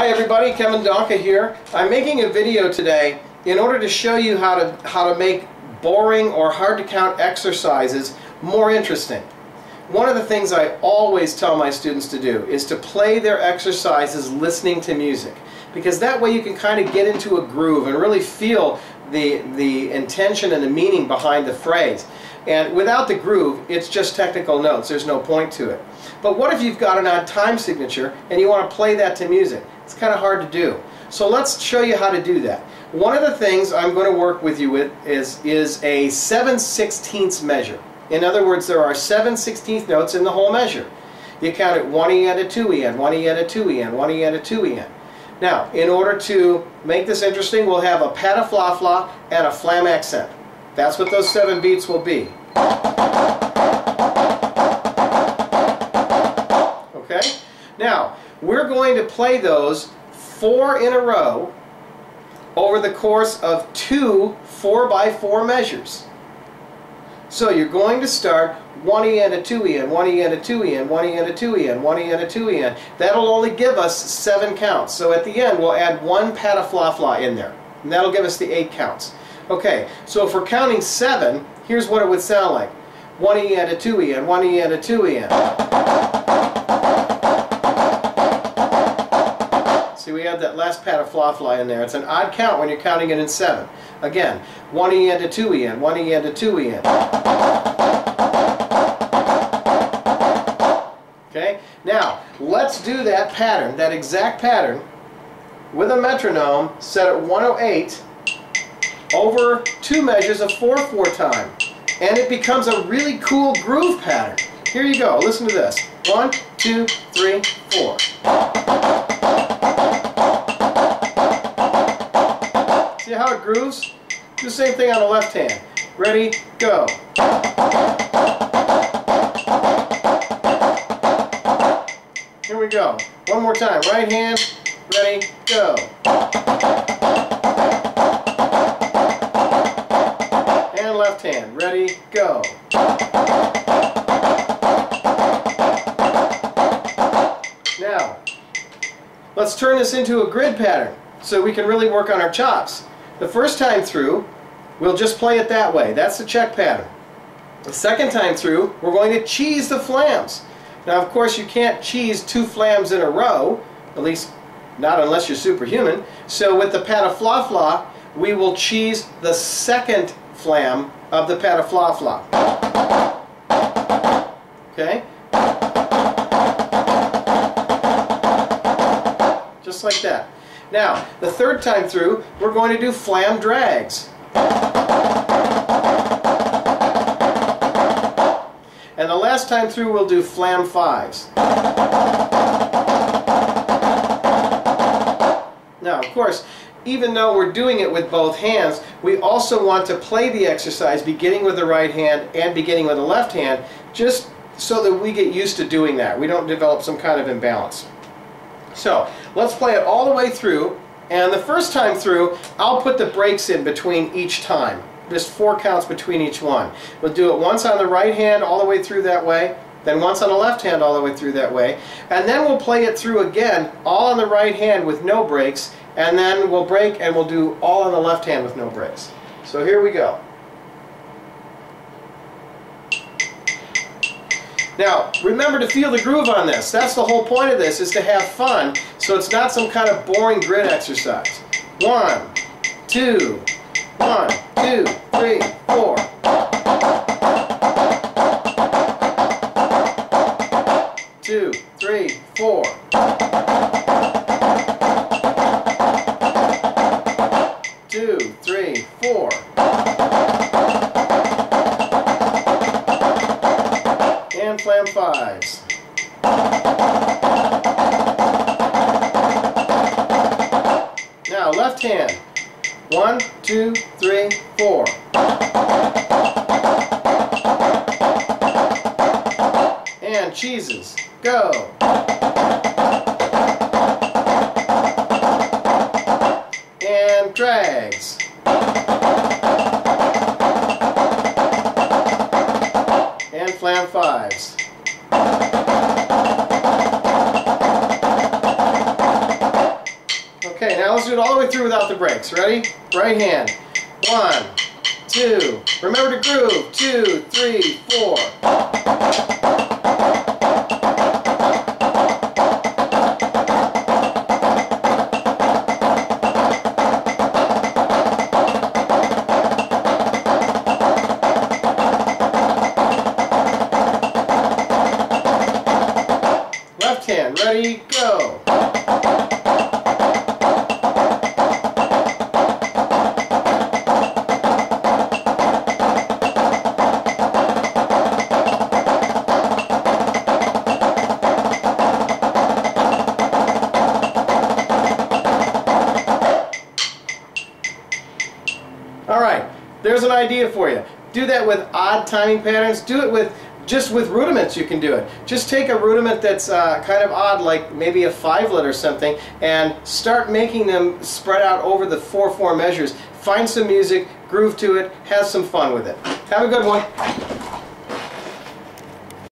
Hi everybody, Kevin Donka here. I'm making a video today in order to show you how to make boring or hard to count exercises more interesting. One of the things I always tell my students to do is to play their exercises listening to music, because that way you can kind of get into a groove and really feel the intention and the meaning behind the phrase. And without the groove, it's just technical notes. There's no point to it. But what if you've got an odd time signature and you want to play that to music? It's kind of hard to do. So let's show you how to do that. One of the things I'm going to work with you with is a 7/16 measure. In other words, there are 7/16 notes in the whole measure. You count it 1E and a 2E and 1E and a 2E and 1E and a 2E and. Now, in order to make this interesting, we'll have a patafla-fla and a flam accent. That's what those 7 beats will be. Okay? Now, we're going to play those 4 in a row over the course of 2 4x4 measures. So you're going to start 1E and a 2E and 1E and a 2E and 1E and a 2E and 1E and a 2E and. That'll only give us 7 counts. So at the end we'll add 1 patafla-fla in there. And that'll give us the 8 counts. Okay, so if we're counting 7, here's what it would sound like. 1E and a 2E and 1E and a 2E and. See, we have that last patafla-fla in there. It's an odd count when you're counting it in 7. Again, 1E and a 2E and 1E and a 2E and. Okay, now let's do that pattern, that exact pattern, with a metronome set at 108 over 2 measures of 4/4 time. And it becomes a really cool groove pattern. Here you go, listen to this. 1, 2, 3, 4. See how it grooves? Do the same thing on the left hand. Ready, go. Here we go. One more time. Right hand, ready, go. And left hand, ready, go. Now, let's turn this into a grid pattern so we can really work on our chops. The first time through, we'll just play it that way. That's the check pattern. The second time through, we're going to cheese the flams. Now, of course, you can't cheese 2 flams in a row, at least not unless you're superhuman. So with the patafla-fla, we will cheese the second flam of the patafla-fla. Okay? Just like that. Now, the third time through, we're going to do flam drags. And the last time through, we'll do flam 5s. Now, of course, even though we're doing it with both hands, we also want to play the exercise beginning with the right hand and beginning with the left hand, just so that we get used to doing that. We don't develop some kind of imbalance. So, let's play it all the way through, and the first time through, I'll put the breaks in between each time. Just 4 counts between each one. We'll do it once on the right hand all the way through that way, then once on the left hand all the way through that way, and then we'll play it through again all on the right hand with no breaks, and then we'll break and we'll do all on the left hand with no breaks. So here we go. Now, remember to feel the groove on this. That's the whole point of this, is to have fun, so it's not some kind of boring grid exercise. 1, 2, 1, 2, 3, 4. Two, 3, 4. Two, 3, 4. And flam 5s. Now left hand. 1, 2, 3, 4. And cheeses. Go. And drags. And flam 5s. Now let's do it all the way through without the breaks. Ready? Right hand. 1, 2. Remember to groove. 2, 3, 4. Left hand. Ready? Go. Alright, there's an idea for you. Do that with odd timing patterns. Do it with just with rudiments. You can do it. Just take a rudiment that's kind of odd, like maybe a 5-lit or something, and start making them spread out over the 4/4 measures. Find some music, groove to it, have some fun with it. Have a good one.